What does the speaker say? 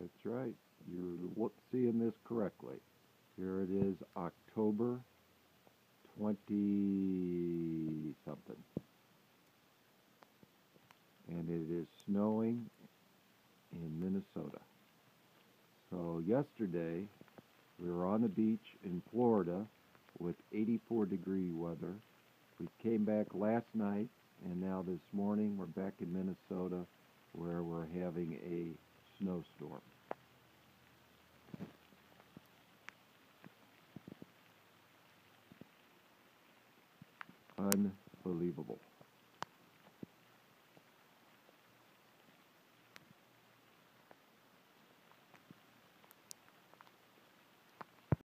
That's right. You're seeing this correctly. Here it is, October 20 something. And it is snowing in Minnesota. So yesterday we were on the beach in Florida with 84-degree weather. We came back last night, and now this morning we're back in Minnesota where we're having a snowstorm. Unbelievable.